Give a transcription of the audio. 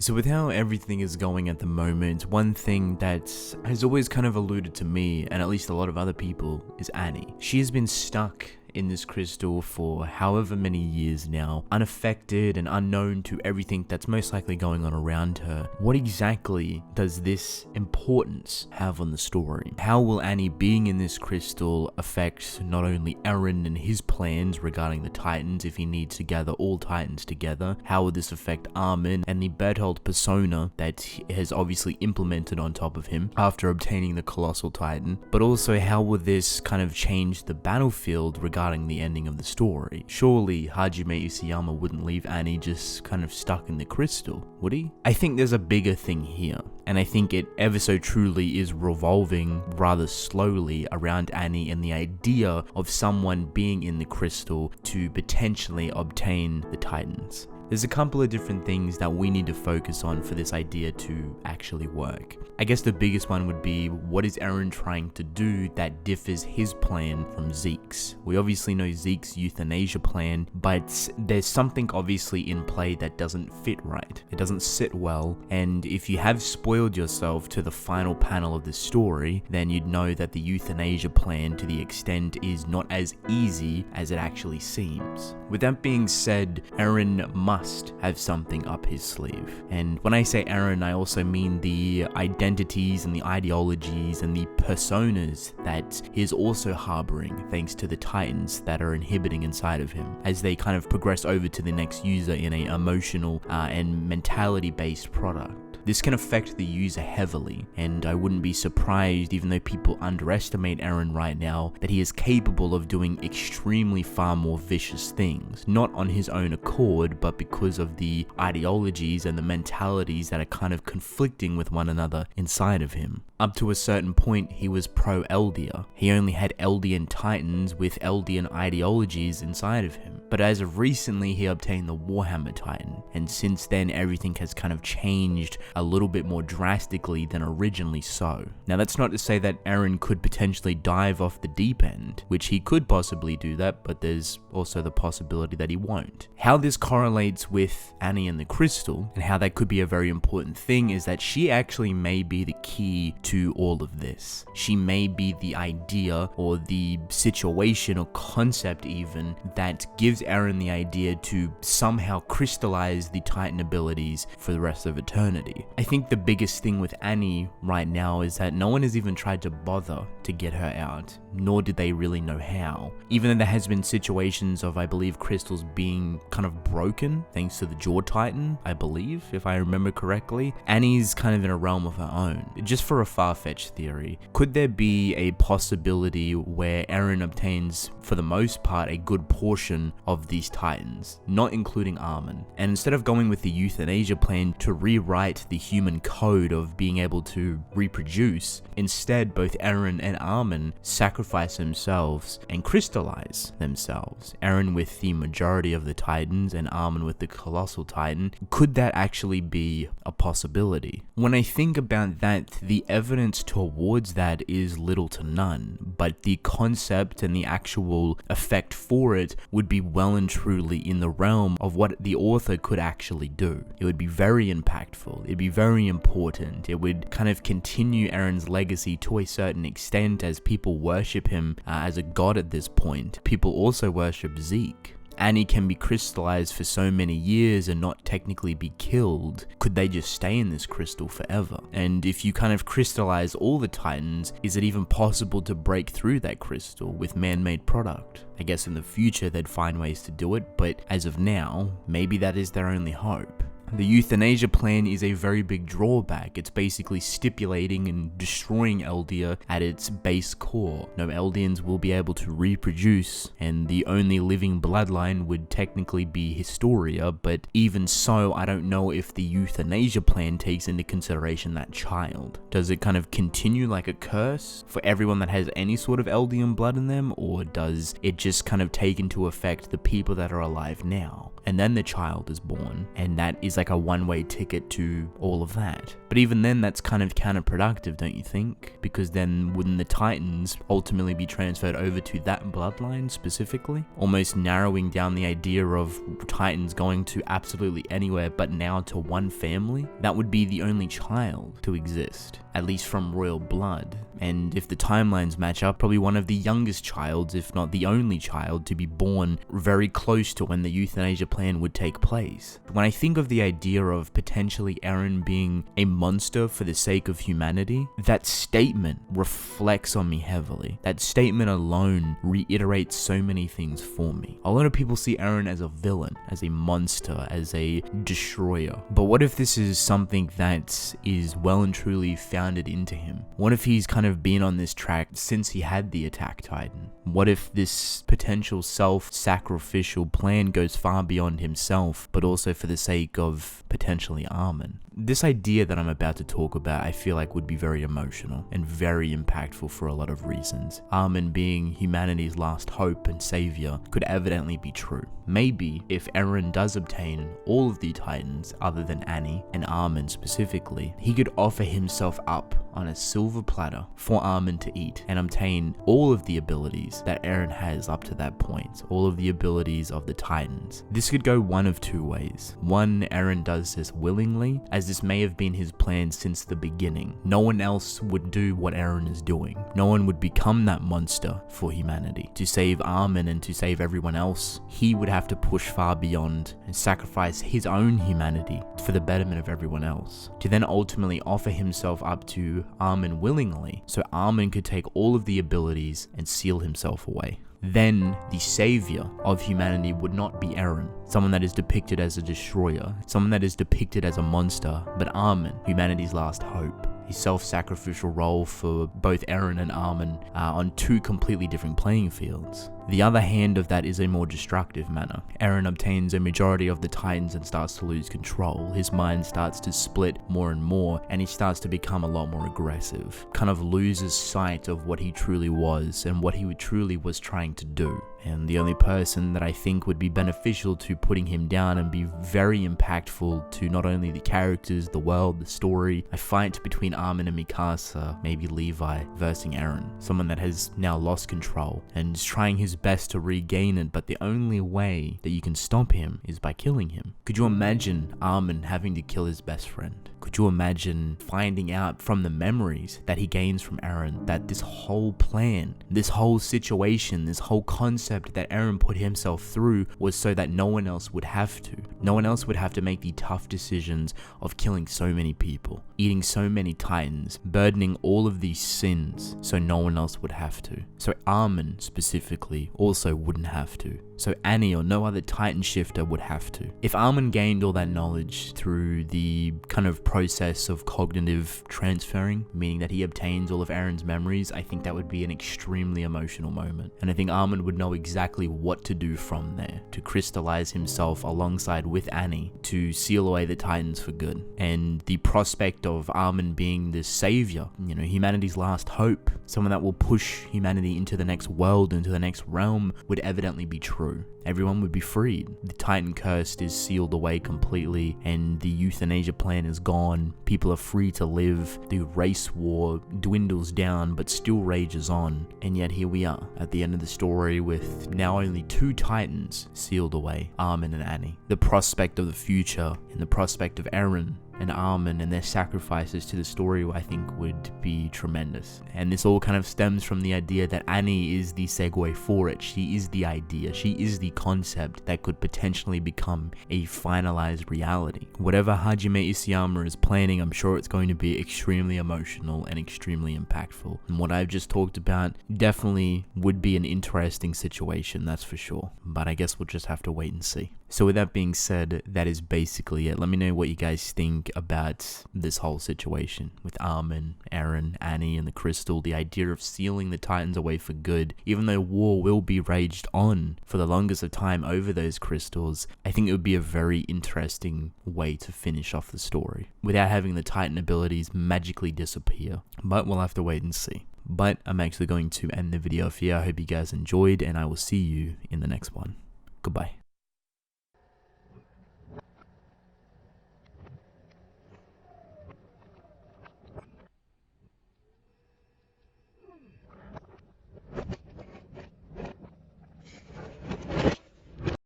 So with how everything is going at the moment, one thing that has always kind of eluded to me, and at least a lot of other people, is Annie. She has been stuck in this crystal for however many years now, unaffected and unknown to everything that's most likely going on around her. What exactly does this importance have on the story? How will Annie being in this crystal affect not only Eren and his plans regarding the Titans if he needs to gather all Titans together? How will this affect Armin and the Bertolt persona that he has obviously implemented on top of him after obtaining the Colossal Titan? But also, how will this kind of change the battlefield regarding the ending of the story? Surely Hajime Isayama wouldn't leave Annie just kind of stuck in the crystal, would he? I think there's a bigger thing here, and I think it ever so truly is revolving rather slowly around Annie and the idea of someone being in the crystal to potentially obtain the Titans. There's a couple of different things that we need to focus on for this idea to actually work. I guess the biggest one would be, what is Eren trying to do that differs his plan from Zeke's? We obviously know Zeke's euthanasia plan, but there's something obviously in play that doesn't fit right. It doesn't sit well, and if you have spoiled yourself to the final panel of the story, then you'd know that the euthanasia plan to the extent is not as easy as it actually seems. With that being said, Eren must have something up his sleeve. And when I say Eren, I also mean the identities and the ideologies and the personas that he is also harboring thanks to the Titans that are inhibiting inside of him as they kind of progress over to the next user in a emotional and mentality based product. This can affect the user heavily, and I wouldn't be surprised, even though people underestimate Eren right now, that he is capable of doing extremely far more vicious things, not on his own accord, but because of the ideologies and the mentalities that are kind of conflicting with one another inside of him. Up to a certain point, he was pro-Eldia. He only had Eldian Titans with Eldian ideologies inside of him. But as of recently, he obtained the Warhammer Titan, and since then everything has kind of changed a little bit more drastically than originally so. Now that's not to say that Eren could potentially dive off the deep end, which he could possibly do that, but there's also the possibility that he won't. How this correlates with Annie and the Crystal, and how that could be a very important thing, is that she actually may be the key to all of this. She may be the idea or the situation or concept even that gives Eren the idea to somehow crystallize the Titan abilities for the rest of eternity. I think the biggest thing with Annie right now is that no one has even tried to bother to get her out, nor did they really know how. Even though there has been situations of, I believe, crystals being kind of broken thanks to the Jaw Titan, I believe, if I remember correctly, Annie's kind of in a realm of her own. Just for a far-fetched theory, could there be a possibility where Eren obtains, for the most part, a good portion of these Titans, not including Armin, and instead of going with the euthanasia plan to rewrite the human code of being able to reproduce, instead both Eren and Armin sacrifice themselves and crystallize themselves, Eren with the majority of the Titans and Armin with the Colossal Titan? Could that actually be a possibility? When I think about that, the evidence towards that is little to none, but the concept and the actual effect for it would be well and truly in the realm of what the author could actually do. It would be very impactful, it'd be very important, it would kind of continue Eren's legacy to a certain extent as people worship him as a god at this point. People also worship Zeke. Annie can be crystallized for so many years and not technically be killed. Could they just stay in this crystal forever? And if you kind of crystallize all the Titans, is it even possible to break through that crystal with man-made product? I guess in the future they'd find ways to do it, but as of now, maybe that is their only hope. The euthanasia plan is a very big drawback. It's basically stipulating and destroying Eldia at its base core. No Eldians will be able to reproduce, and the only living bloodline would technically be Historia, but even so, I don't know if the euthanasia plan takes into consideration that child. Does it kind of continue like a curse for everyone that has any sort of Eldian blood in them, or does it just kind of take into effect the people that are alive now? And then the child is born, and that is like a one-way ticket to all of that. But even then, that's kind of counterproductive, don't you think? Because then wouldn't the Titans ultimately be transferred over to that bloodline specifically? Almost narrowing down the idea of Titans going to absolutely anywhere but now to one family? That would be the only child to exist, at least from royal blood. And if the timelines match up, probably one of the youngest childs, if not the only child, to be born very close to when the euthanasia plan would take place. When I think of the idea of potentially Eren being a monster for the sake of humanity, that statement reflects on me heavily. That statement alone reiterates so many things for me. A lot of people see Eren as a villain, as a monster, as a destroyer. But what if this is something that is well and truly founded into him? What if he's kind of been on this track since he had the Attack Titan? What if this potential self-sacrificial plan goes far beyond himself, but also for the sake of potentially Armin? This idea that I'm about to talk about, I feel like would be very emotional and very impactful for a lot of reasons. Armin being humanity's last hope and savior could evidently be true. Maybe if Eren does obtain all of the Titans other than Annie and Armin specifically, he could offer himself up on a silver platter for Armin to eat and obtain all of the abilities that Eren has up to that point, all of the abilities of the Titans. This could go one of two ways. One, Eren does this willingly, as this may have been his plan since the beginning. No one else would do what Eren is doing. No one would become that monster for humanity. To save Armin and to save everyone else, he would have to push far beyond and sacrifice his own humanity for the betterment of everyone else. To then ultimately offer himself up to Armin willingly, so Armin could take all of the abilities and seal himself away. Then the savior of humanity would not be Eren, someone that is depicted as a destroyer, someone that is depicted as a monster, but Armin, humanity's last hope. A self-sacrificial role for both Eren and Armin on two completely different playing fields. The other hand of that is a more destructive manner. Eren obtains a majority of the Titans and starts to lose control. His mind starts to split more and more, and he starts to become a lot more aggressive. Kind of loses sight of what he truly was and what he truly was trying to do. And the only person that I think would be beneficial to putting him down and be very impactful to not only the characters, the world, the story, a fight between Armin and Mikasa, maybe Levi, versing Eren. Someone that has now lost control and is trying his best to regain it, but the only way that you can stop him is by killing him. Could you imagine Armin having to kill his best friend? Could you imagine finding out from the memories that he gains from Eren that this whole plan, this whole situation, this whole concept that Eren put himself through was so that no one else would have to. No one else would have to make the tough decisions of killing so many people, eating so many Titans, burdening all of these sins so no one else would have to. So Armin specifically also wouldn't have to. So Annie or no other Titan shifter would have to. If Armin gained all that knowledge through the kind of process of cognitive transferring, meaning that he obtains all of Eren's memories, I think that would be an extremely emotional moment. And I think Armin would know exactly what to do from there, to crystallize himself alongside with Annie, to seal away the Titans for good. And the prospect of Armin being the savior, humanity's last hope, someone that will push humanity into the next world, into the next realm, would evidently be true. Everyone would be freed. The Titan curse is sealed away completely and the euthanasia plan is gone. People are free to live. The race war dwindles down but still rages on. And yet here we are at the end of the story with now only two Titans sealed away, Armin and Annie. The prospect of the future and the prospect of Eren and Armin and their sacrifices to the story, I think, would be tremendous. And this all kind of stems from the idea that Annie is the segue for it. She is the idea. She is the concept that could potentially become a finalized reality. Whatever Hajime Isayama is planning, I'm sure it's going to be extremely emotional and extremely impactful. And what I've just talked about definitely would be an interesting situation, that's for sure. But I guess we'll just have to wait and see. So with that being said, that is basically it. Let me know what you guys think about this whole situation with Armin, Eren, Annie, and the crystal. The idea of sealing the Titans away for good, even though war will be raged on for the longest of time over those crystals, I think it would be a very interesting way to finish off the story without having the Titan abilities magically disappear. But we'll have to wait and see. But I'm actually going to end the video here. I hope you guys enjoyed, and I will see you in the next one. Goodbye.